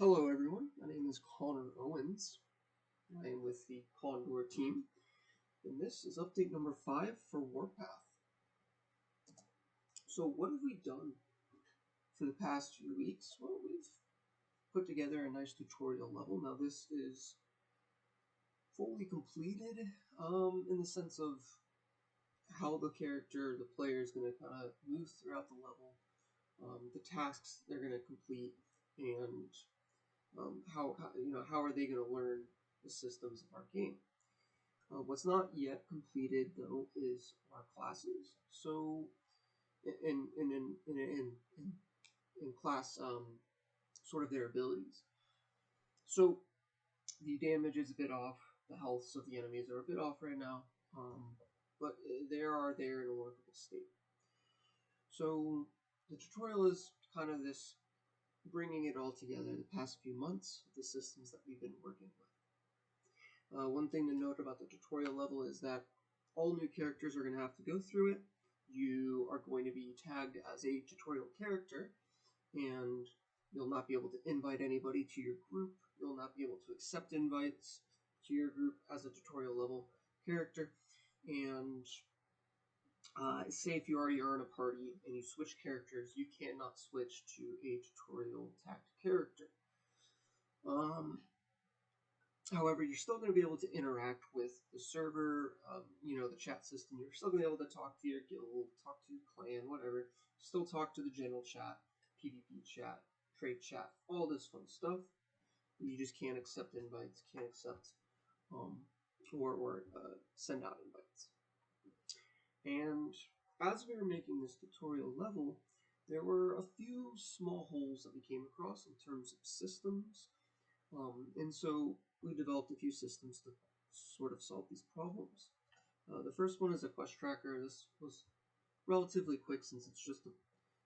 Hello everyone, my name is Connor Owens. I am with the Condor team, and this is update number 5 for Warpath. So what have we done for the past few weeks? Well, we've put together a nice tutorial level. Now this is fully completed in the sense of how the player is going to kind of move throughout the level, the tasks they're going to complete, and how are they going to learn the systems of our game. What's not yet completed though is our classes. So in class, sort of their abilities. So the damage is a bit off. The healths of the enemies are a bit off right now, but they are there in a workable state. So the tutorial is kind of this bringing it all together the past few months, the systems that we've been working with. One thing to note about the tutorial level is that all new characters are going to have to go through it. You are going to be tagged as a tutorial character, and you'll not be able to invite anybody to your group. You'll not be able to accept invites to your group as a tutorial level character. And say if you already are in a party and you switch characters, you cannot switch to a tutorial tagged character. However, you're still going to be able to interact with the server, the chat system. You're still going to be able to talk to your guild, talk to your clan, whatever. Still talk to the general chat, PvP chat, trade chat, all this fun stuff. You just can't accept invites, can't accept or send out invites. And as we were making this tutorial level, there were a few small holes that we came across in terms of systems. And so we developed a few systems to sort of solve these problems. The first one is a quest tracker. This was relatively quick since it's just a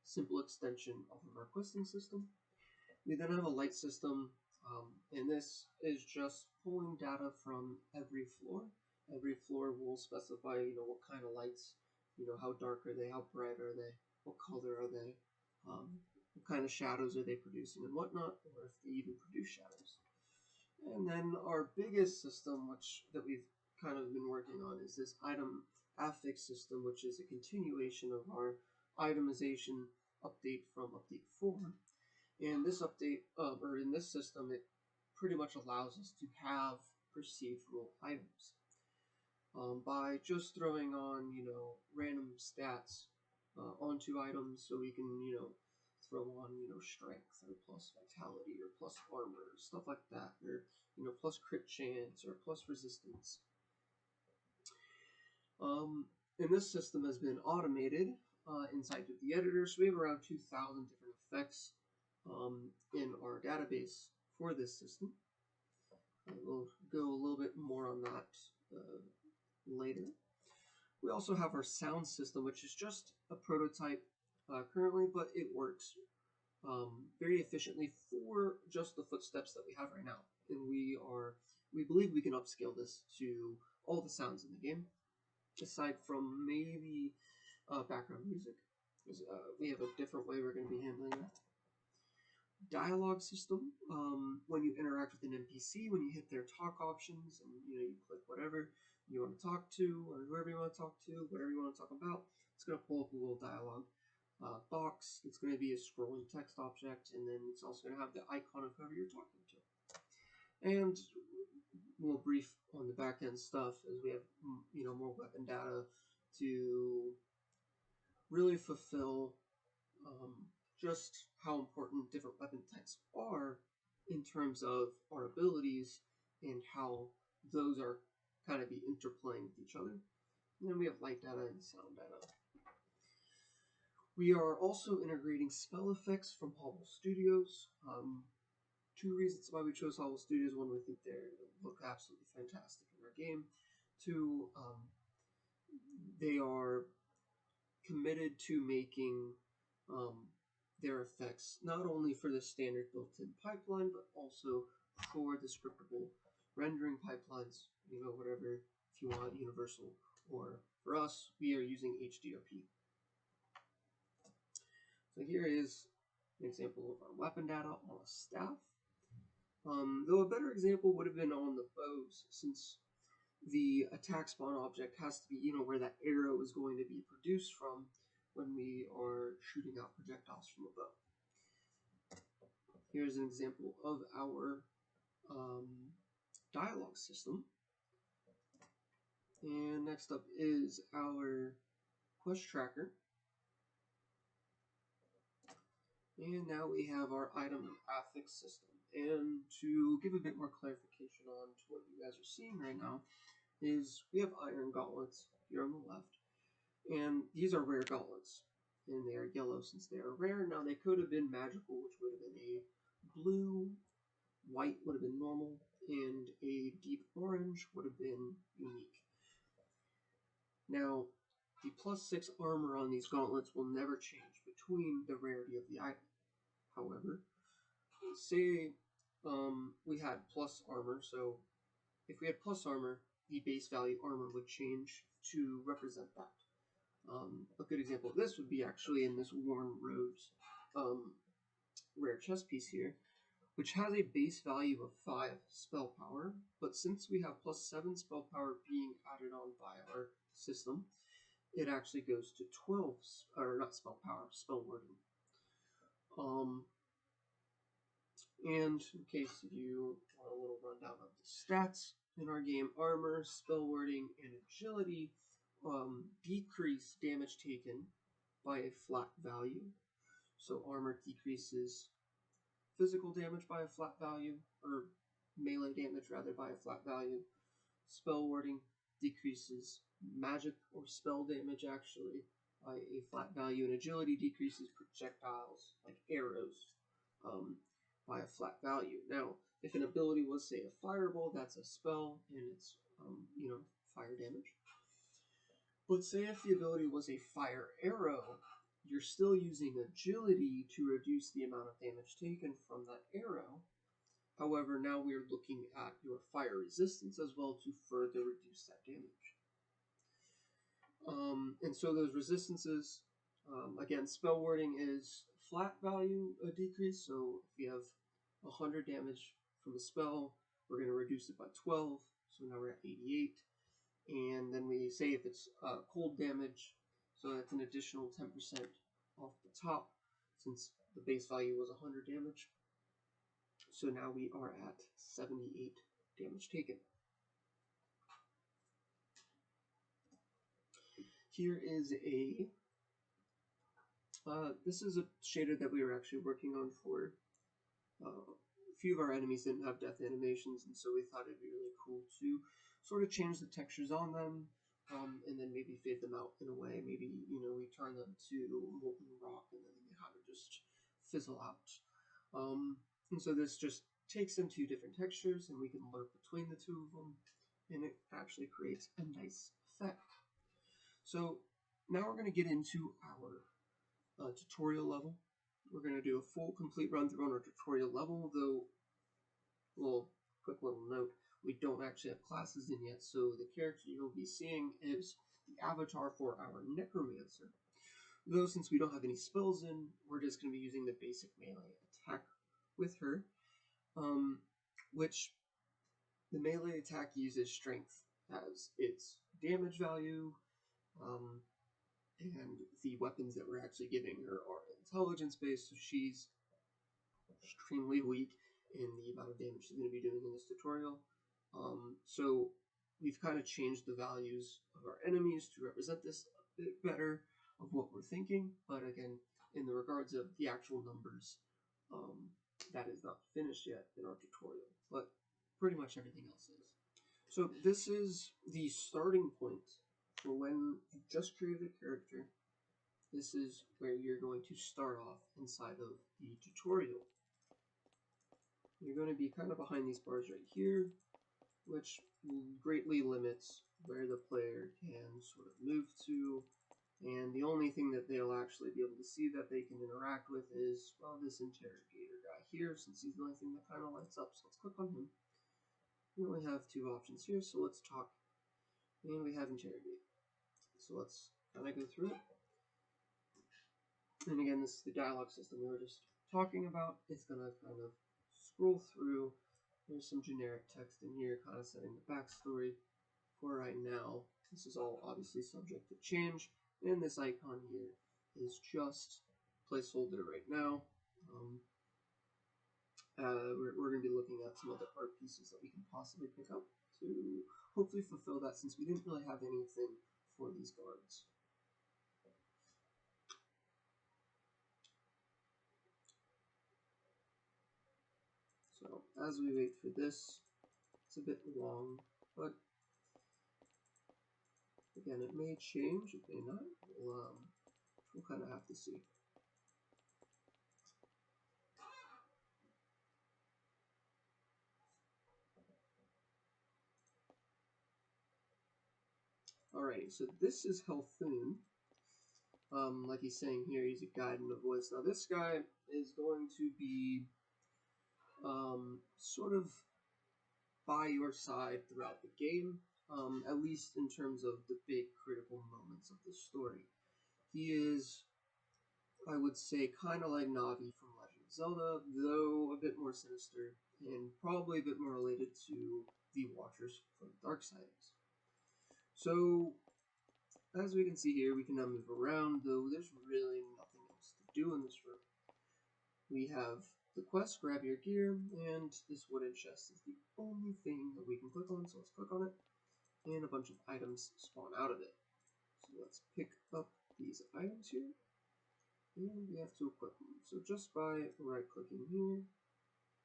simple extension of our questing system. We then have a light system, and this is just pulling data from every floor. Every floor will specify, what kind of lights, how dark are they, how bright are they, what color are they, what kind of shadows are they producing and whatnot, or if they even produce shadows. And then our biggest system, that we've kind of been working on, is this item affix system, which is a continuation of our itemization update from update 4. And this update, or in this system, it pretty much allows us to have procedural items by just throwing on, random stats onto items, so we can, throw on, strength or plus vitality or plus armor, stuff like that, or, plus crit chance or plus resistance. And this system has been automated inside of the editor, so we have around 2,000 different effects in our database for this system. We'll go a little bit more on that later. We also have our sound system, which is just a prototype currently, but it works very efficiently for just the footsteps that we have right now. And we believe we can upscale this to all the sounds in the game, aside from maybe background music, because we have a different way we're going to be handling that. Dialogue system, when you interact with an NPC, when you hit their talk options and you click whatever you want to talk to, or whoever you want to talk to, whatever you want to talk about, it's going to pull up a little dialogue box. It's going to be a scrolling text object, and then it's also going to have the icon of whoever you're talking to. And we'll brief on the back end stuff as we have more weapon data to really fulfill just how important different weapon types are in terms of our abilities and how those are kind of be interplaying with each other. And then we have light data and sound data. We are also integrating spell effects from Hobble Studios. Two reasons why we chose Hobble Studios. One, we think they look absolutely fantastic in our game. Two, they are committed to making their effects not only for the standard built-in pipeline, but also for the scriptable rendering pipelines, whatever, if you want, universal, or for us, we are using HDRP. So here is an example of our weapon data on a staff. Though a better example would have been on the bows, since the attack spawn object has to be, where that arrow is going to be produced from when we are shooting out projectiles from a bow. Here's an example of our dialogue system. And next up is our quest tracker. And now we have our item affix system. And to give a bit more clarification on to what you guys are seeing right now, is we have iron gauntlets here on the left. And these are rare gauntlets. And they are yellow since they are rare. Now they could have been magical, which would have been a blue, white would have been normal, and a deep orange would have been unique. Now, the +6 armor on these gauntlets will never change between the rarity of the item. However, say we had plus armor, so if we had plus armor, the base value armor would change to represent that. A good example of this would be actually in this Worn Rose rare chest piece here, which has a base value of 5 spell power, but since we have +7 spell power being added on by our system, it actually goes to 12, or not spell power, spell wording. And in case you want a little rundown of the stats in our game, armor, spell wording, and agility decrease damage taken by a flat value. So armor decreases physical damage by a flat value, or melee damage rather by a flat value. Spell wording decreases magic or spell damage actually by a flat value, and agility decreases projectiles like arrows by a flat value. Now, if an ability was, say, a fireball, that's a spell and it's fire damage. But say if the ability was a fire arrow, you're still using agility to reduce the amount of damage taken from that arrow. However, now we're looking at your fire resistance as well to further reduce that damage. And so those resistances, again, spell wording is flat value decrease. So if you have 100 damage from a spell, we're going to reduce it by 12. So now we're at 88. And then we say if it's cold damage, so that's an additional 10% off the top, since the base value was 100 damage. So now we are at 78 damage taken. Here is this is a shader that we were actually working on for a few of our enemies didn't have death animations, and so we thought it'd be really cool to sort of change the textures on them, and then maybe fade them out in a way. Maybe, we turn them to molten rock and then they kind of just fizzle out. And so this just takes them to different textures, and we can lerp between the two of them, and it actually creates a nice effect. So now we're going to get into our tutorial level. We're going to do a full complete run through on our tutorial level, though, quick little note, we don't actually have classes in yet, so the character you'll be seeing is the avatar for our Necromancer. Though since we don't have any spells in, we're just going to be using the basic melee attack with her, which the melee attack uses strength as its damage value, and the weapons that we're actually giving her are intelligence based, so she's extremely weak in the amount of damage she's going to be doing in this tutorial. So we've kind of changed the values of our enemies to represent this a bit better of what we're thinking, but again, in the regards of the actual numbers, that is not finished yet in our tutorial, but pretty much everything else is. So this is the starting point for when you just created a character. This is where you're going to start off inside of the tutorial. You're going to be kind of behind these bars right here, which greatly limits where the player can sort of move to, and the only thing that they'll actually be able to see that they can interact with is, well, this interrogator guy here, since he's the only thing that kind of lights up. So let's click on him. We only have two options here, so let's talk. And we have interrogate. So let's kind of go through it. And again, this is the dialogue system we were just talking about. It's going to kind of scroll through There's some generic text in here, kind of setting the backstory for right now. This is all obviously subject to change, and this icon here is just placeholder right now. We're going to be looking at some other art pieces that we can possibly pick up to hopefully fulfill that, since we didn't really have anything for these guards. So as we wait for this, it's a bit long, but again, it may change, it may not. We'll kind of have to see. Alrighty, so this is Helthun. Like he's saying here, he's a guide and a voice. Now this guy is going to be sort of by your side throughout the game, at least in terms of the big critical moments of the story. He is, I would say, kind of like Navi from Legend of Zelda, though a bit more sinister, and probably a bit more related to the Watchers from Darksiders. So, as we can see here, we can now move around, though there's really nothing else to do in this room. We have the quest, grab your gear, and this wooden chest is the only thing that we can click on, so let's click on it, and a bunch of items spawn out of it. So let's pick up these items here, and we have to equip them. So just by right-clicking here,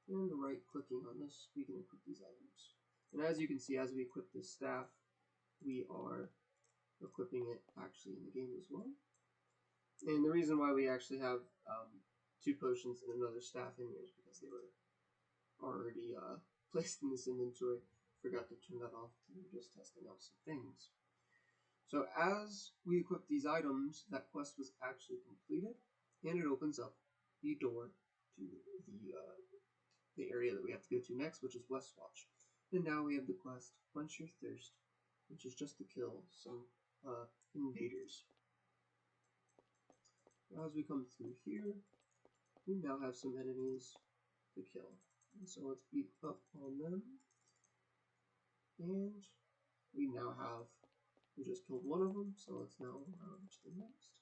and right-clicking on this, we can equip these items. And as you can see, as we equip this staff, we are equipping it actually in the game as well. And the reason why we actually have 2 potions and another staff in here is because they were already placed in this inventory. Forgot to turn that off. We were just testing out some things. So as we equip these items, that quest was actually completed, and it opens up the door to the area that we have to go to next, which is Westwatch. And now we have the quest, Quench Your Thirst, which is just to kill some invaders. As we come through here, we now have some enemies to kill. And so let's beat up on them. And we now have, we just killed one of them, so let's now reach the next.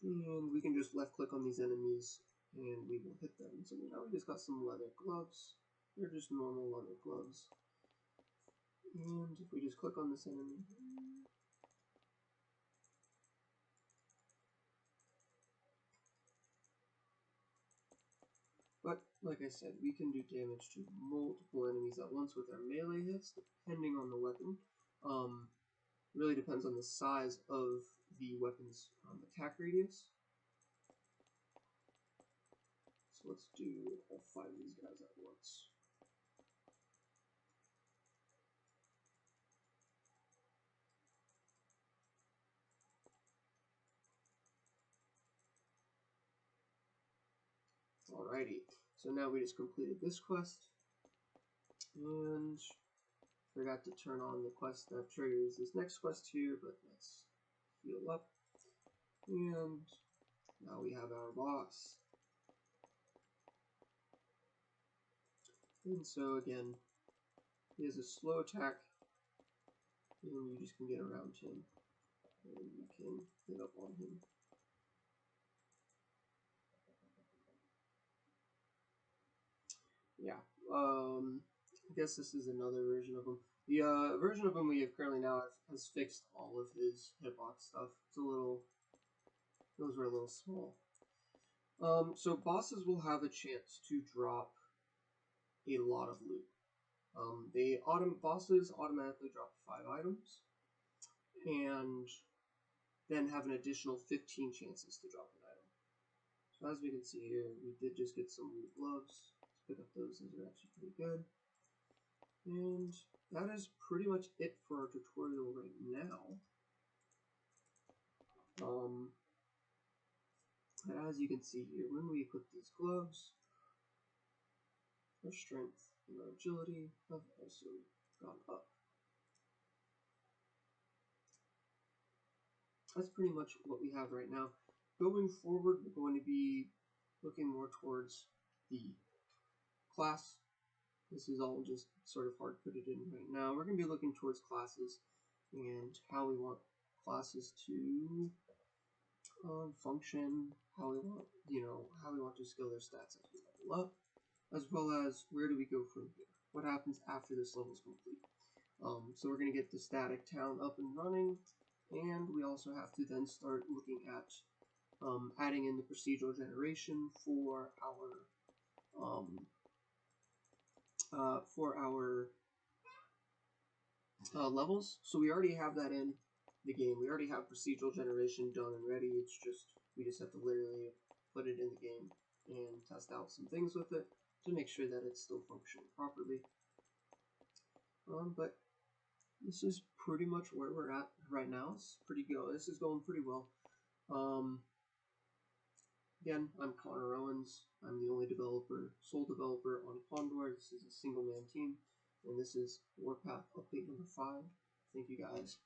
And we can just left click on these enemies and we will hit them. So now we just got some leather gloves. They're just normal leather gloves. And if we just click on this enemy, but like I said, we can do damage to multiple enemies at once with our melee hits, depending on the weapon. Really depends on the size of the weapon's attack radius. So let's do all 5 of these guys at once. Alrighty, so now we just completed this quest, and forgot to turn on the quest that triggers this next quest here, but let's heal up, and now we have our boss. And so again, he has a slow attack, and you just can get around him, and you can hit up on him. Yeah, I guess this is another version of him. The version of him we have currently now has fixed all of his hitbox stuff. It's a little, those were a little small. So bosses will have a chance to drop a lot of loot. Bosses automatically drop 5 items, and then have an additional 15 chances to drop an item. So as we can see here, we did just get some loot gloves. Let's pick up those are actually pretty good. And that is pretty much it for our tutorial right now. And as you can see here, when we equip these gloves, our strength and our agility have also gone up. That's pretty much what we have right now. Going forward, we're going to be looking more towards the class. This is all just sort of hard-coded in right now. We're going to be looking towards classes and how we want classes to function, how we want, how we want to scale their stats as we level up, as well as where do we go from here? What happens after this level is complete? So we're going to get the static town up and running, and we also have to then start looking at adding in the procedural generation for our levels. So we already have that in the game. We already have procedural generation done and ready. It's just we just have to literally put it in the game and test out some things with it to make sure that it's still functioning properly. But this is pretty much where we're at right now. This is going pretty well. Again, I'm Connor Owens. I'm the only sole developer on Condor. This is a single-man team, and this is Warpath update number 5. Thank you guys.